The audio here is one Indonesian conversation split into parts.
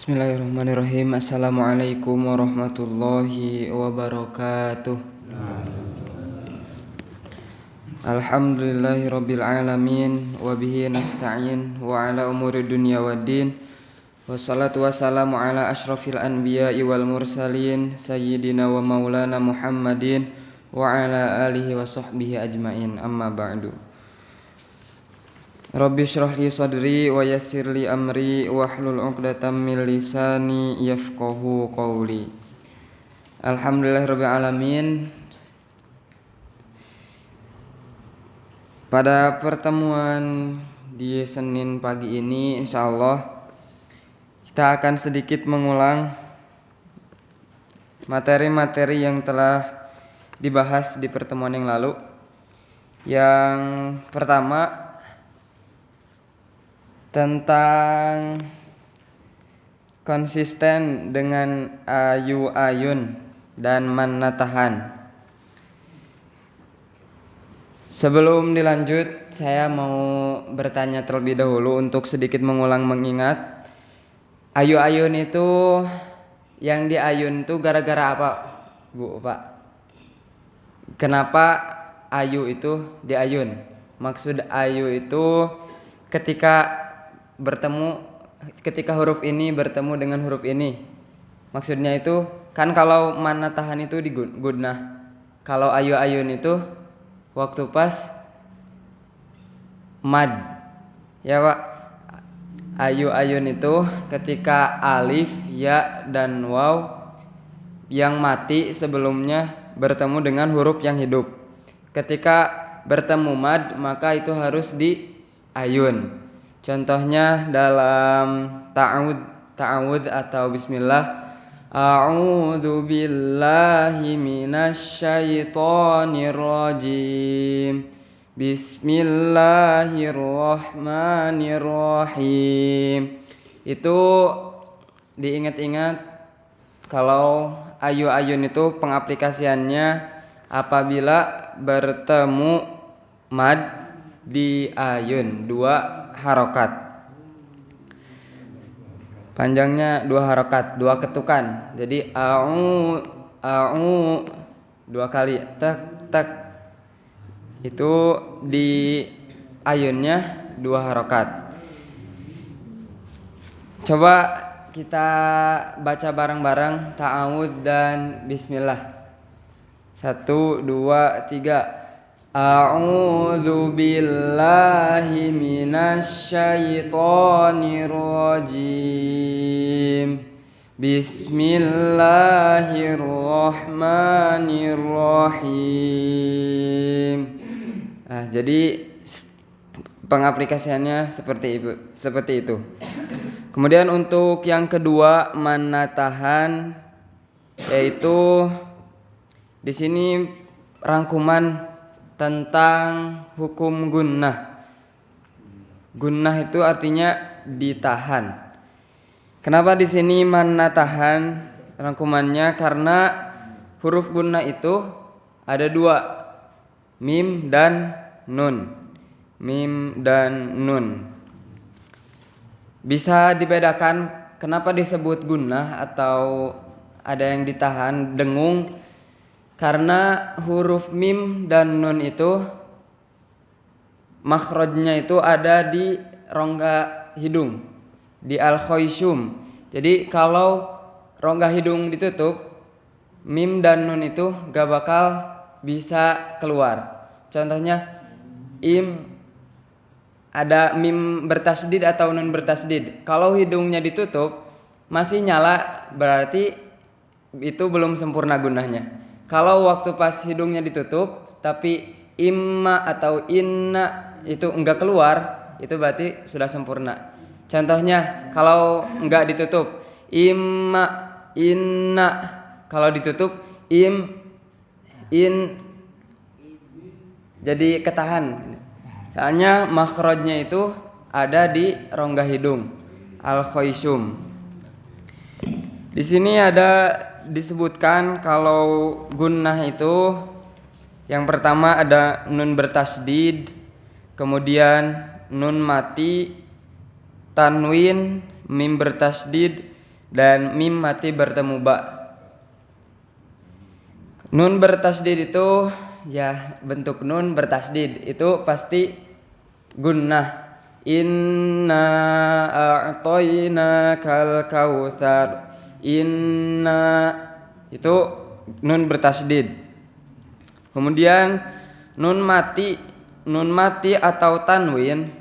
Bismillahirrahmanirrahim. Assalamualaikum warahmatullahi wabarakatuh. Alhamdulillahirabbil alamin wa bihi nasta'in wa ala umuri dunya waddin. Wassalatu wassalamu ala asyrafil anbiya'i wal mursalin sayyidina wa maulana Muhammadin wa ala alihi wa sahbihi ajmain. Amma ba'du. Rabbi shrah li sadri wa yassir li amri wahlul 'uqdatam min lisani yafqahu qawli. Alhamdulillahirabbil alamin. Pada pertemuan di Senin pagi ini insyaallah kita akan sedikit mengulang materi-materi yang telah dibahas di pertemuan yang lalu. Yang pertama tentang konsisten dengan ayu ayun dan manatahan. Sebelum dilanjut, saya mau bertanya terlebih dahulu untuk sedikit mengingat. Ayu ayun itu yang diayun itu gara-gara apa, Bu, Pak? Kenapa ayu itu diayun? Maksud ayu itu ketika huruf ini bertemu dengan huruf ini. Maksudnya itu kan kalau manatahan itu di gunnah. Kalau ayu ayun itu waktu pas mad. Ya, Pak. Ayu ayun itu ketika alif, ya dan waw yang mati sebelumnya bertemu dengan huruf yang hidup. Ketika bertemu mad maka itu harus di ayun. Contohnya dalam ta'awud atau bismillah, a'udzu billahi minasyaitonir rajim. Bismillahirrahmanirrahim. Itu diingat-ingat kalau ayu ayun itu pengaplikasiannya apabila bertemu mad di ayun 2 harokat. Panjangnya 2 harokat, 2 ketukan. Jadi a'u 2 kali, tak. Itu di ayunnya 2 harokat. Coba kita baca bareng-bareng ta'awud dan bismillah. 1, 2, 3. A'udzu billahi minasyaitonir rajim. Bismillahirrahmanirrahim. Nah, jadi pengaplikasiannya seperti itu. Kemudian untuk yang kedua manatahan, yaitu di sini rangkuman tentang hukum gunnah. Gunnah itu artinya ditahan. Kenapa di sini manatahan rangkumannya? Karena huruf gunnah itu ada 2, mim dan nun. Bisa dibedakan kenapa disebut gunnah atau ada yang ditahan, dengung. Karena huruf mim dan nun itu makhrajnya itu ada di rongga hidung, di al-khoisyum. Jadi kalau rongga hidung ditutup, mim dan nun itu gak bakal bisa keluar. Contohnya ada mim bertasdid atau nun bertasdid. Kalau hidungnya ditutup masih nyala, berarti itu belum sempurna gunnahnya. Kalau waktu pas hidungnya ditutup tapi imma atau inna itu enggak keluar, itu berarti sudah sempurna. Contohnya kalau enggak ditutup imma, inna. Kalau ditutup in, jadi ketahan. Soalnya makhrajnya itu ada di rongga hidung, al-khoisyum. Di sini ada disebutkan kalau gunnah itu yang pertama ada nun bertasdid, kemudian nun mati, tanwin, mim bertasdid, dan mim mati bertemu ba. Nun bertasdid itu ya bentuk nun bertasdid itu pasti gunnah. Inna a'toinakal kautsar. Inna itu nun bertasdid. Kemudian nun mati atau tanwin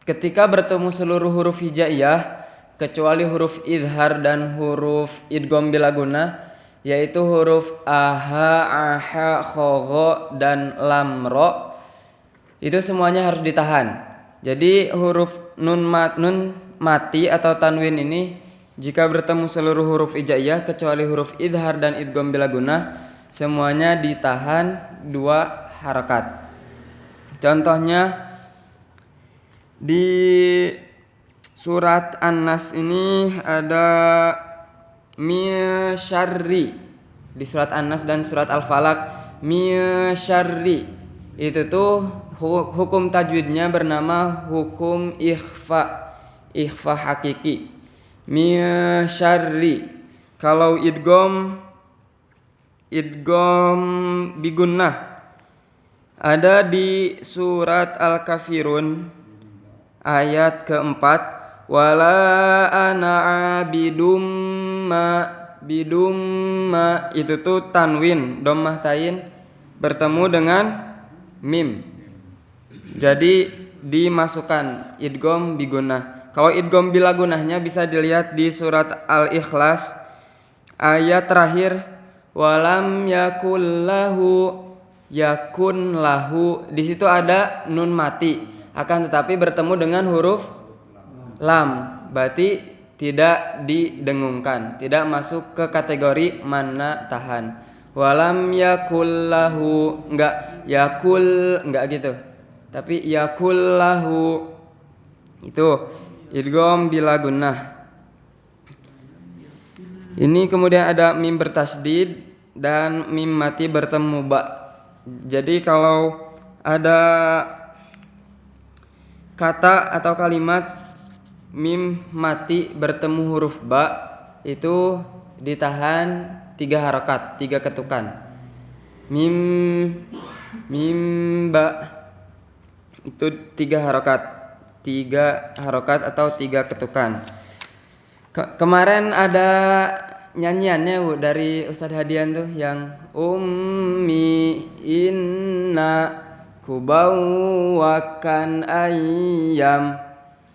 ketika bertemu seluruh huruf hijaiyah kecuali huruf idhar dan huruf idgham bila gunnah, yaitu huruf aha, aha, khogho, dan lam ro, itu semuanya harus ditahan. Jadi huruf nun mati atau tanwin ini jika bertemu seluruh huruf hijaiyah kecuali huruf idhar dan idgham bila gunnah, semuanya ditahan 2 harakat. Contohnya di surat An-Nas ini ada misyarri. Di surat An-Nas dan surat Al-Falaq misyarri. Itu tuh hukum tajwidnya bernama hukum ikhfa hakiki. Misyarri. Kalau idgham bigunnah ada di surat Al-Kafirun ayat keempat, wala ana abidum ma itu tuh tanwin dhammah tain bertemu dengan mim, jadi dimasukkan idgham bigunnah. Kalau idgham bila gunnahnya bisa dilihat di surat Al-Ikhlas ayat terakhir, walam yakun lahu, di situ ada nun mati akan tetapi bertemu dengan huruf lam, berarti tidak didengungkan, tidak masuk ke kategori mana tahan. Walam yakul lahu, enggak gitu, tapi yakul lahu itu idgham bila gunnah. Ini kemudian ada mim bertasdid dan mim mati bertemu ba. Jadi kalau ada kata atau kalimat mim mati bertemu huruf ba itu ditahan 3 harakat, 3 ketukan. Mim ba itu 3 harakat atau 3 ketukan. Kemarin ada nyanyiannya dari Ustadz Hadian tuh yang ummi inna kubawakan ayam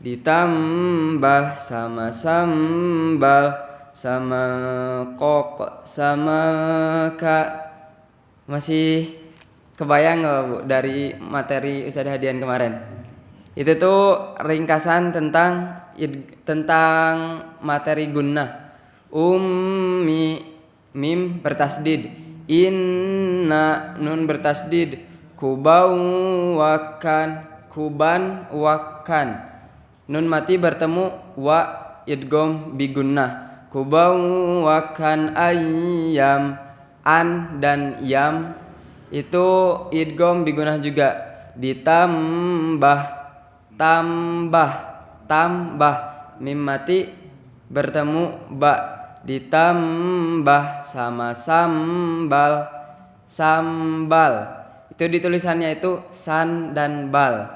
ditambah sama sambal sama kok sama kak. Masih kebayang nggak Bu dari materi Ustadz Hadian kemarin? Itu tuh ringkasan tentang materi gunnah. Ummi mim bertasdid, inna nun bertasdid, kuban wakan nun mati bertemu wa idgham bigunnah. Kubawakan ayam an dan yam itu idgham bigunnah juga, ditambah mim mati bertemu ba, ditambah sama sambal itu ditulisannya itu san dan bal,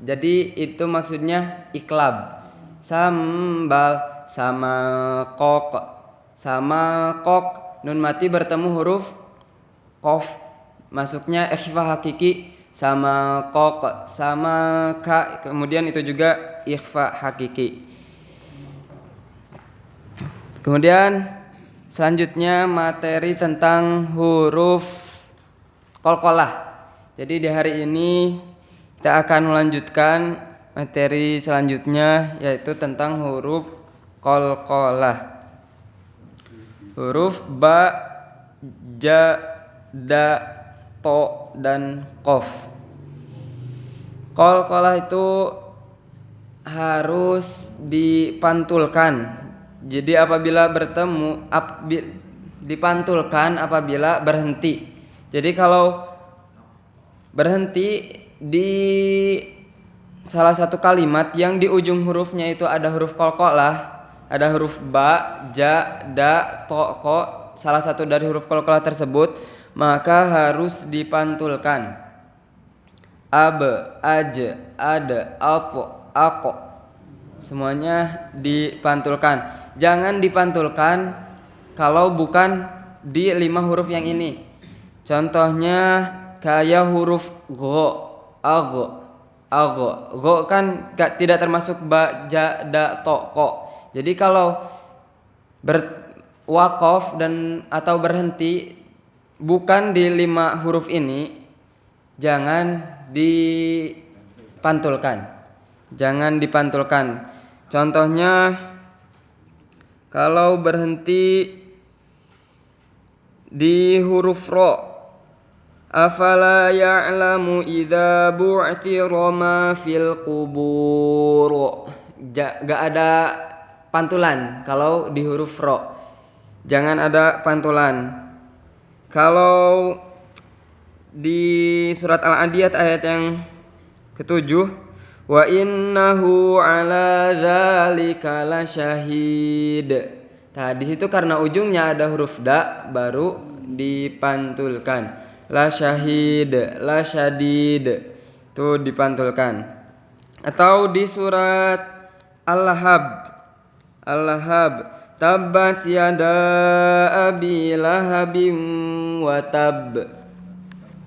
jadi itu maksudnya iklab. Sambal sama kok nun mati bertemu huruf qaf, masuknya ikhfa hakiki sama kok sama ka, kemudian itu juga ikhfa hakiki. Kemudian selanjutnya materi tentang huruf qalqalah. Jadi di hari ini kita akan melanjutkan materi selanjutnya yaitu tentang huruf qalqalah. Huruf ba, ja, da, to, dan qaf. Qalqalah itu harus dipantulkan. Jadi apabila bertemu dipantulkan apabila berhenti. Jadi kalau berhenti di salah satu kalimat yang di ujung hurufnya itu ada huruf qalqalah, ada huruf ba, ja, da, to, ko, salah satu dari huruf qalqalah tersebut, maka harus dipantulkan. Ab, aj, ad, alfo, ako, semuanya dipantulkan. Jangan dipantulkan kalau bukan di 5 huruf yang ini. Contohnya kayak huruf go, ago, go kan tidak termasuk ba, ja, da, to, ko. Jadi kalau berwakaf dan atau berhenti bukan di 5 huruf ini, jangan dipantulkan. Jangan dipantulkan. Contohnya kalau berhenti di huruf ro, afala ya'lamu idza bu'thira ma fil qubur. Gak ada pantulan kalau di huruf ro. Jangan ada pantulan. Kalau di surat Al-Adiyat ayat yang ke-7, wa innahu ala dzalika lasyahid. Nah, di situ karena ujungnya ada huruf da baru dipantulkan. La syahid, la syadid, itu dipantulkan. Atau di surat Al-Lahab, tabbat yada abi lahabin wa tab,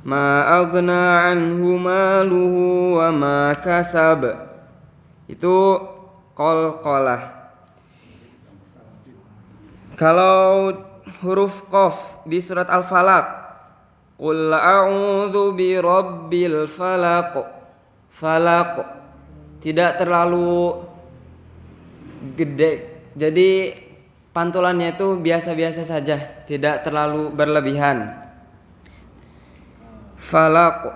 ma aghna anhu maluhu wa ma kasab. Itu qalqalah. Kalau huruf qaf di surat Al-Falaq, qul a'udzu birabbil falaq. Falaq tidak terlalu gede. Jadi pantulannya itu biasa-biasa saja, tidak terlalu berlebihan. Falaq,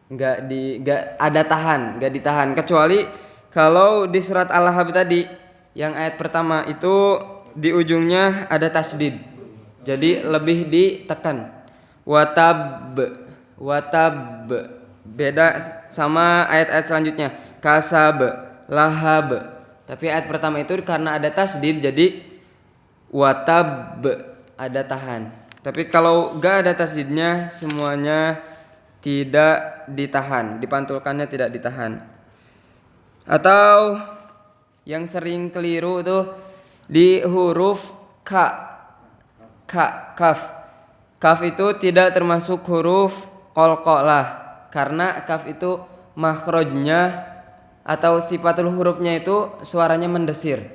enggak ada tahan, enggak ditahan, kecuali kalau di surat Al-Lahab tadi yang ayat pertama itu di ujungnya ada tasdid. Jadi lebih ditekan. Watab. Beda sama ayat-ayat selanjutnya. Kasab, lahab. Tapi ayat pertama itu karena ada tasdid jadi watab, ada tahan. Tapi kalau gak ada tasdidnya semuanya tidak ditahan, dipantulkannya tidak ditahan. Atau yang sering keliru itu di huruf kaf. Kaf itu tidak termasuk huruf qalqalah karena kaf itu makhrajnya atau sifatul hurufnya itu suaranya mendesir.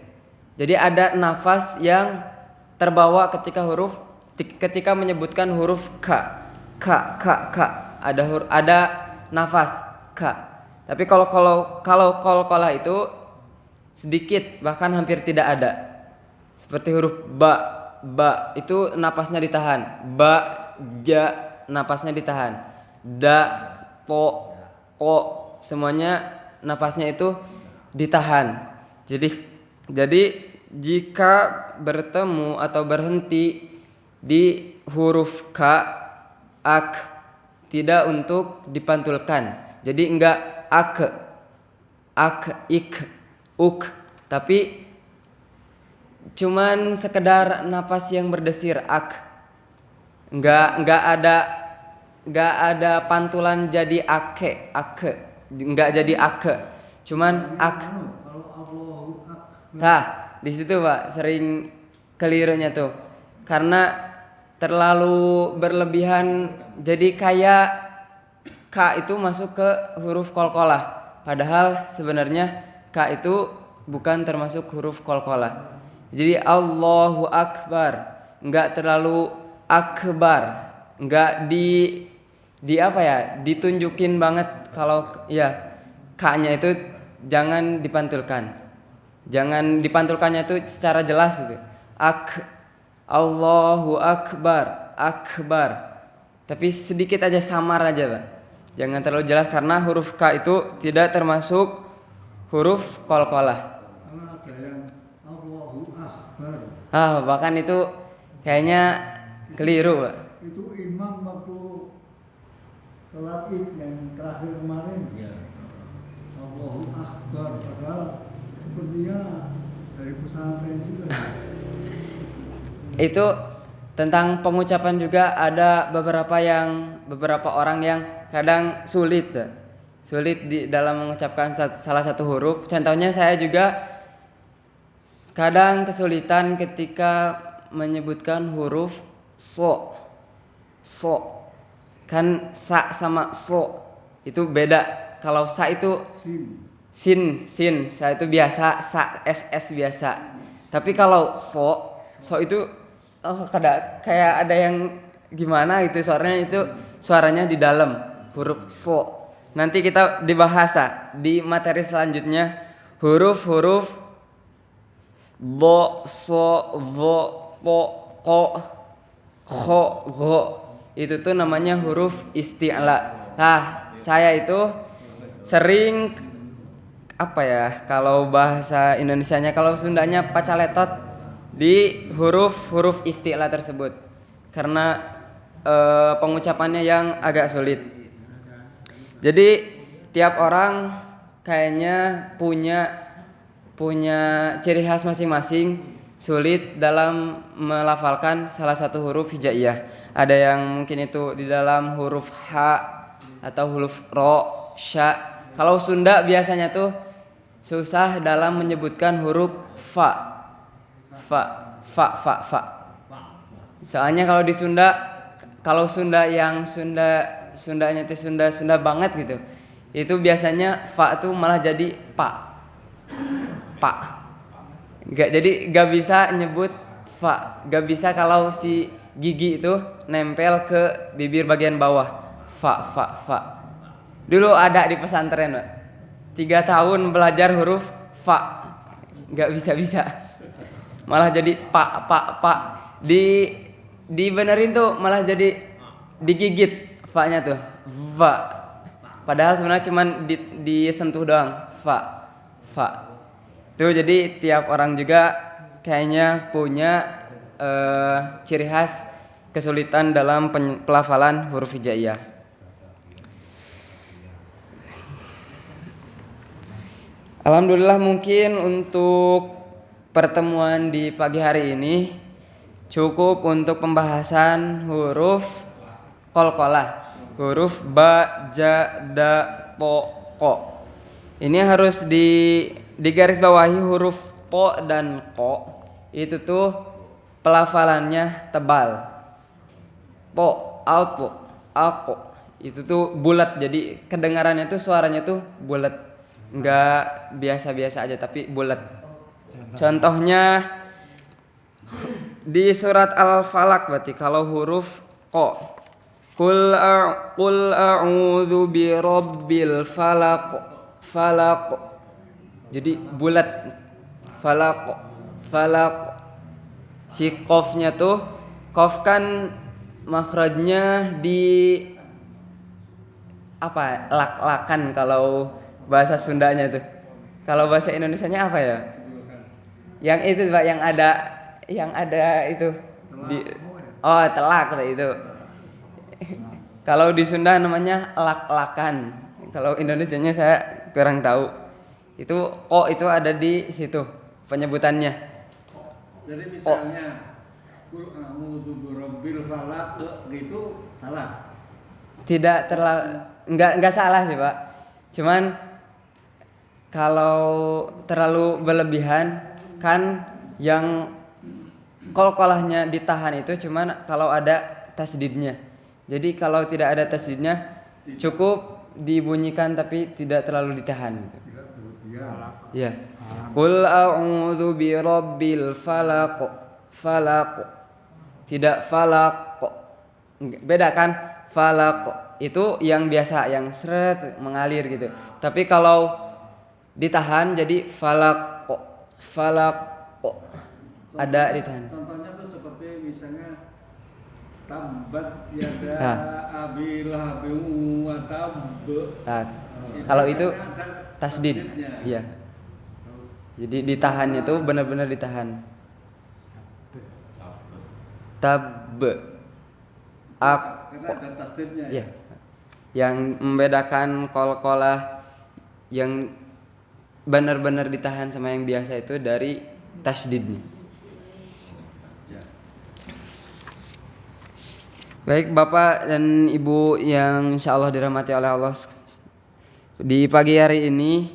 Jadi ada nafas yang terbawa ketika menyebutkan huruf ka. Ada nafas ka. Tapi kalau qalqalah itu sedikit, bahkan hampir tidak ada. Seperti huruf ba itu napasnya ditahan. Ba, ja napasnya ditahan. Da, to, ko semuanya napasnya itu ditahan. Jadi jika bertemu atau berhenti di huruf ka, ak, tidak untuk dipantulkan. Jadi enggak ak, ik, uk, tapi cuman sekedar napas yang berdesir ak. Enggak ada pantulan jadi ake, enggak jadi ake. Cuman ak. Nah, di situ Pak sering kelirunya tuh. Karena terlalu berlebihan jadi kayak ka itu masuk ke huruf qalqalah. Padahal sebenarnya ka itu bukan termasuk huruf qalqalah. Jadi Allahu Akbar enggak terlalu akbar, enggak ditunjukin banget. Kalau ya ka-nya itu jangan dipantulkan. Jangan dipantulkannya itu secara jelas itu. Allahu Akbar. Tapi sedikit aja samar aja, Pak. Jangan terlalu jelas karena huruf ka itu tidak termasuk huruf qalqalah. Bahkan itu kayaknya keliru, Pak. Itu imam waktu sholat Id yang terakhir kemarin. Ya. Allahu Akbar, padahal sepertinya dari pesantren juga. Itu tentang pengucapan juga ada beberapa orang yang kadang sulit di dalam mengucapkan salah satu huruf. Contohnya saya juga kadang kesulitan ketika menyebutkan huruf so. Kan sa sama so itu beda. Kalau sa itu sin, sa itu biasa, sa ss biasa. Tapi kalau so itu kayak ada yang gimana gitu suaranya di dalam huruf so. Nanti kita dibahas di materi selanjutnya huruf-huruf bo, so, vo, po, ko, kho, go. Itu tuh namanya huruf isti'la. Nah, saya itu sering kalau bahasa Indonesianya, kalau Sundanya pacaletot di huruf-huruf isti'la tersebut. Karena pengucapannya yang agak sulit. Jadi tiap orang kayaknya punya ciri khas masing-masing sulit dalam melafalkan salah satu huruf hijaiyah. Ada yang mungkin itu di dalam huruf H atau huruf Ro, Sya. Kalau Sunda biasanya tuh susah dalam menyebutkan huruf Fa. Soalnya kalau di Sunda, kalau Sundanya itu Sunda banget gitu. Itu biasanya Fa tuh malah jadi Pa. Gak bisa nyebut Fa. Gak bisa kalau si gigi itu nempel ke bibir bagian bawah. Fa. Dulu ada di pesantren, Pak. 3 tahun belajar huruf Fa. Gak bisa. Malah jadi Pa. Dibenerin tuh malah jadi digigit Fa-nya tuh. Va. Padahal sebenarnya cuman disentuh doang. Fa. Tuh jadi tiap orang juga kayaknya punya ciri khas kesulitan dalam pelafalan huruf hijaiyah. Alhamdulillah mungkin untuk pertemuan di pagi hari ini cukup untuk pembahasan huruf qalqalah, huruf ba, ja, da, po, ko. Ini harus digarisbawahi huruf po dan ko itu tuh pelafalannya tebal. Po, auto, ako itu tuh bulat, jadi kedengarannya tuh suaranya tuh bulat, nggak biasa-biasa aja tapi bulat. Contohnya di surat Al-Falaq berarti kalau huruf ko, Qul a'udzu birabbil falaq. Jadi bulat. Falaq. Si qafnya tuh, qaf kan makhrajnya di lak-lakan kalau bahasa Sundanya tuh. Kalau bahasa Indonesianya apa ya? Yang itu Pak, yang ada itu telak itu. Kalau di Sunda namanya lak-lakan. Kalau Indonesianya saya kurang tahu. Itu ko itu ada di situ penyebutannya. Jadi misalnya Qul a'udzu birabbil falaq gitu salah. Tidak enggak salah sih, Pak. Cuman kalau terlalu berlebihan kan yang qalqalahnya ditahan itu cuman kalau ada tasdidnya. Jadi kalau tidak ada tasdidnya cukup dibunyikan tapi tidak terlalu ditahan gitu. Ya. Qul a'udzu birabbil falaq. Tidak falaq. Beda kan? Falaq itu yang biasa, yang seret mengalir gitu. Tapi kalau ditahan jadi falaq. Ada ditahan. Contohnya tuh seperti misalnya tabat yada abi lahabin wa tab. Nah, kalau itu tasdid. Iya. Jadi ditahannya tuh benar-benar ditahan. Tab. Karena ada tasdidnya. Iya. Yang membedakan qalqalah yang benar-benar ditahan sama yang biasa itu dari tasydidnya. Baik Bapak dan Ibu yang insya Allah dirahmati oleh Allah, di pagi hari ini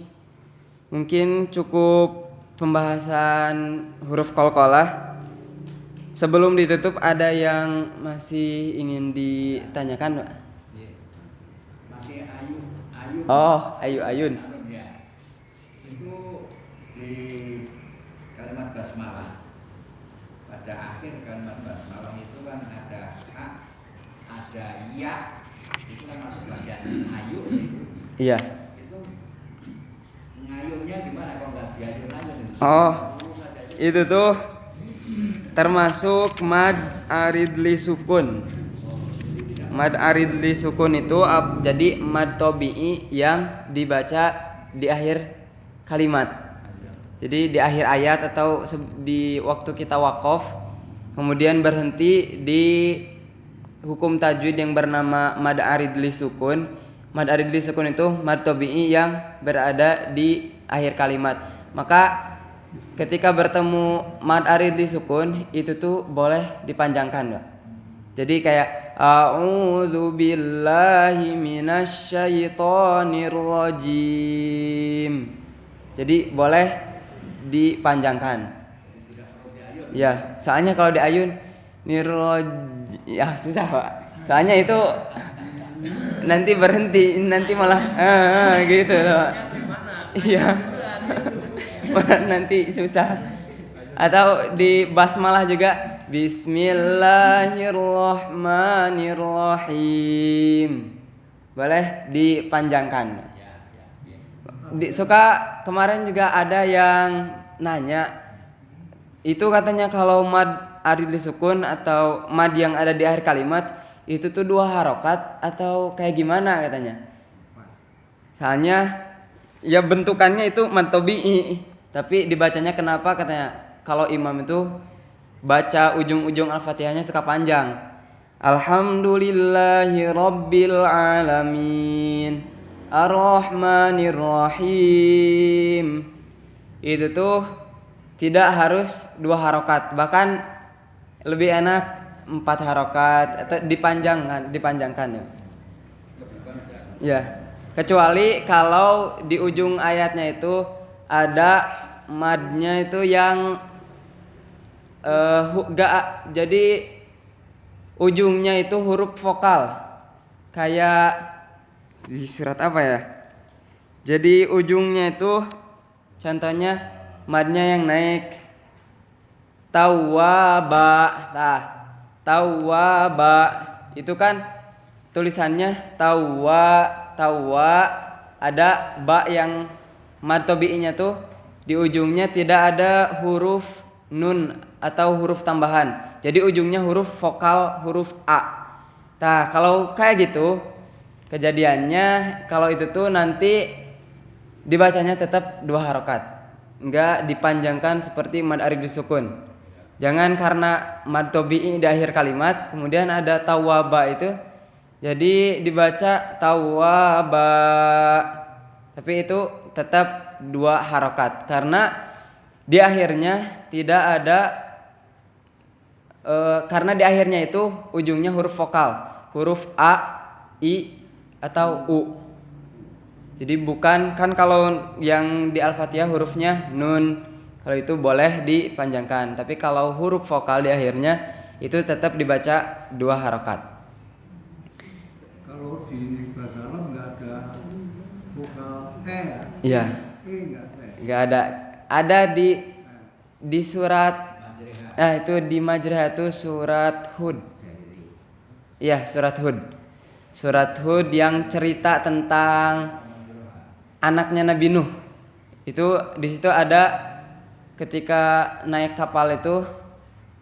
mungkin cukup pembahasan huruf qalqalah. Sebelum ditutup ada yang masih ingin ditanyakan, Pak? Masih ayun. Oh, ayun. Ya. Itu di kalimat basmalah. Pada akhir kalimat basmalah itu kan ada ha, ada ya. Itu kan masuk bagian ayun itu. Iya. Itu ngayunnya gimana kalau nggak diayun-ayun? Oh, itu tuh termasuk mad arid li sukun. Mad arid li sukun itu jadi mad tabi'i yang dibaca di akhir kalimat. Jadi di akhir ayat atau di waktu kita waqaf, kemudian berhenti di hukum tajwid yang bernama mad arid li sukun. Mad arid li sukun itu mad tabi'i yang berada di akhir kalimat. Maka ketika bertemu mad arid li sukun itu tuh boleh dipanjangkan, Pak. Jadi kayak a'udzu billahi minasyaitonir rajim. Jadi boleh dipanjangkan. Ya, soalnya kalau diayun ya susah, Pak. Soalnya itu nanti berhenti, nanti malah gitu, Pak. Iya. Nanti susah. Atau di basmalah juga Bismillahirrahmanirrahim. Boleh dipanjangkan. Suka kemarin juga ada yang nanya, itu katanya kalau mad arid li sukun atau mad yang ada di akhir kalimat itu tuh 2 harokat atau kayak gimana katanya. Soalnya ya bentukannya itu mad tabi'i, tapi dibacanya kenapa katanya kalau imam itu baca ujung-ujung Al-Fatihahnya suka panjang. Alhamdulillahi rabbil alamin Ar-Rahmanir Rahim. Itu tuh tidak harus 2 harokat, bahkan lebih enak 4 harokat atau dipanjangkan ya. Ya, kecuali kalau di ujung ayatnya itu ada madnya itu yang jadi ujungnya itu huruf vokal. Kayak di surat apa ya? Jadi ujungnya itu contohnya madnya yang naik tawwaba. Nah, tawwaba itu kan tulisannya tawwa ada ba yang mad tabi'inya tuh di ujungnya tidak ada huruf nun atau huruf tambahan. Jadi ujungnya huruf vokal huruf A. Nah, kalau kayak gitu kejadiannya kalau itu tuh nanti dibacanya tetap 2 harokat. Enggak dipanjangkan seperti mad arid li sukun. Jangan karena mad tabi'i di akhir kalimat kemudian ada tawwaba itu jadi dibaca tawwaba. Tapi itu tetap 2 harokat karena di akhirnya tidak ada karena di akhirnya itu ujungnya huruf vokal, huruf A, I atau U. Jadi bukan kan kalau yang di Al-Fatihah hurufnya nun, kalau itu boleh dipanjangkan. Tapi kalau huruf vokal di akhirnya itu tetap dibaca 2 harokat. Kalau di bahasa Arab nggak ada vokal E ya? Iya. E nggak ada. Nggak ada. Ada di surat itu di Majrah itu surat Hud. Iya, surat Hud. Surat Hud yang cerita tentang anaknya Nabi Nuh. Itu di situ ada ketika naik kapal itu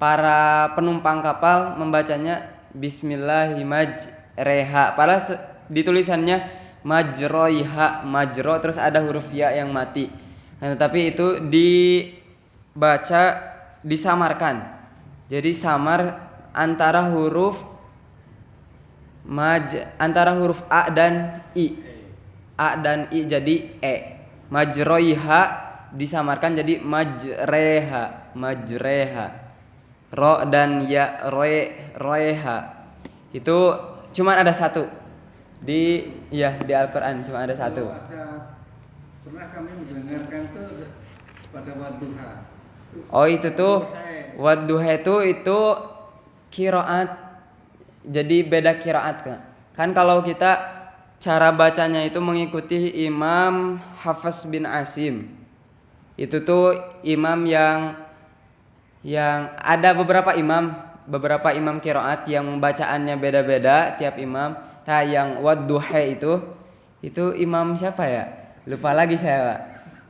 para penumpang kapal membacanya Bismillahirrahmanirrahim. Padahal di tulisannya majroiha, majro terus ada huruf ya yang mati. Nah, tetapi itu dibaca disamarkan. Jadi samar antara huruf antara huruf A dan I. A dan I jadi E. Majroiha disamarkan jadi majreha, majreha. Ro dan ya roeha. Itu cuma ada satu di Al-Qur'an, cuma ada satu. Pernah kami mendengarkan tuh pada wadduha. Oh itu tuh wadduha itu qiraat. Jadi beda qiraat kan. Kan kalau kita cara bacanya itu mengikuti Imam Hafs bin Asim. Itu tuh imam yang ada beberapa imam qiraat yang bacaannya beda-beda tiap imam. Nah, yang wadduha itu imam siapa ya? Lupa lagi saya, Pak.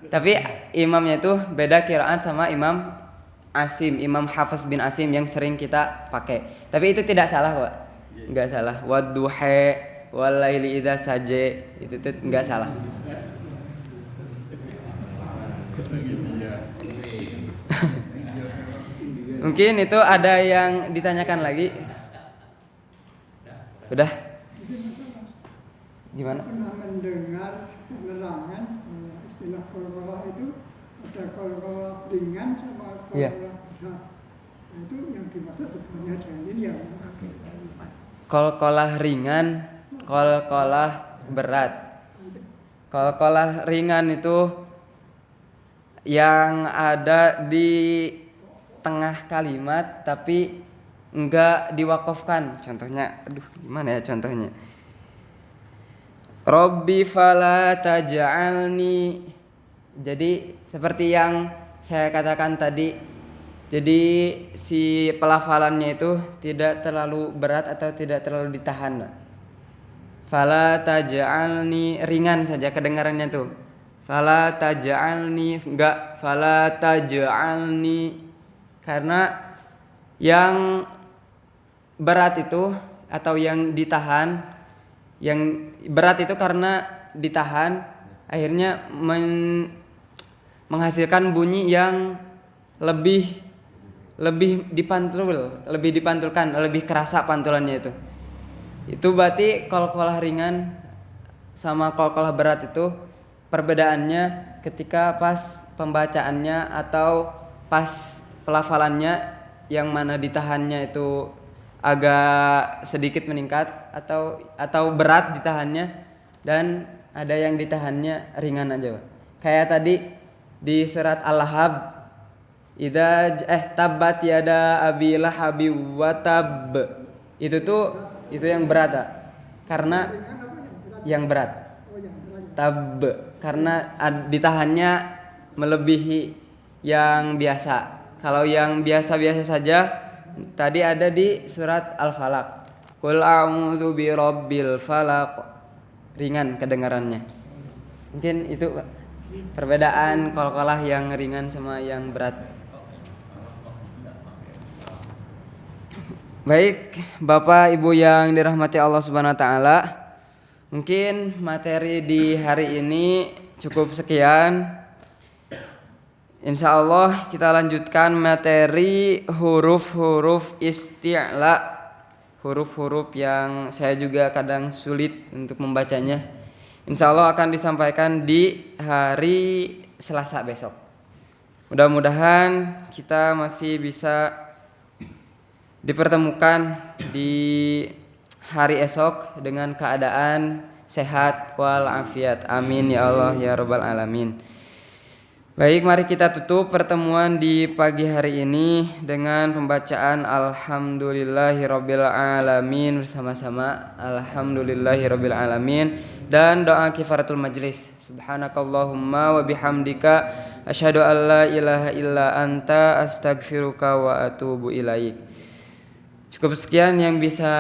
Tapi imamnya itu beda qiraat sama Imam Asim, Imam Hafs bin Asim yang sering kita pakai. Tapi itu tidak salah, Pak. Enggak salah. Wadduha walaili idza saje itu tuh enggak salah. Mungkin itu ada yang ditanyakan lagi. Udah? Gimana? Pernah mendengar penerangan istilah qalqalah itu ada qalqalah ringan sama qalqalah berat. Nah, itu yang dimaksud sebenarnya dengan ini yang Qalqalah ringan, qalqalah berat. Qalqalah ringan itu yang ada di tengah kalimat tapi enggak diwakafkan. Contohnya, gimana ya contohnya? Rabbi fala taj'alni. Jadi seperti yang saya katakan tadi. Jadi si pelafalannya itu tidak terlalu berat atau tidak terlalu ditahan. Fala taj'alni ringan saja kedengarannya tuh. Fala taj'alni enggak fala taj'alni. Karena yang berat itu atau yang ditahan, yang berat itu karena ditahan akhirnya menghasilkan bunyi yang lebih dipantulkan, lebih kerasa pantulannya itu. Itu berarti qalqalah ringan sama qalqalah berat itu perbedaannya ketika pas pembacaannya atau pas pelafalannya, yang mana ditahannya itu agak sedikit meningkat atau berat ditahannya, dan ada yang ditahannya ringan aja, Pak. Kayak tadi di surat Al-Lahab, tabbat yada abi lahabi wa tab. Itu yang berat, Pak. Karena yang berat. Tab karena ditahannya melebihi yang biasa. Kalau yang biasa-biasa saja tadi ada di surat Al-Falaq. Qul a'udzu birabbil falaq. Ringan kedengarannya. Mungkin itu perbedaan qalqalah yang ringan sama yang berat. Baik, Bapak Ibu yang dirahmati Allah Subhanahu wa taala. Mungkin materi di hari ini cukup sekian. Insya Allah kita lanjutkan materi huruf-huruf isti'la, huruf-huruf yang saya juga kadang sulit untuk membacanya. Insya Allah akan disampaikan di hari Selasa besok. Mudah-mudahan kita masih bisa dipertemukan di hari esok dengan keadaan sehat walafiat. Amin ya Allah ya Rabbal alamin. Baik, mari kita tutup pertemuan di pagi hari ini dengan pembacaan Alhamdulillahirabbil alamin bersama-sama. Alhamdulillahirabbil alamin dan doa kifaratul majlis. Subhanakallahumma wa bihamdika asyhadu an la ilaha illa anta astaghfiruka wa atubu ilaik. Cukup sekian yang bisa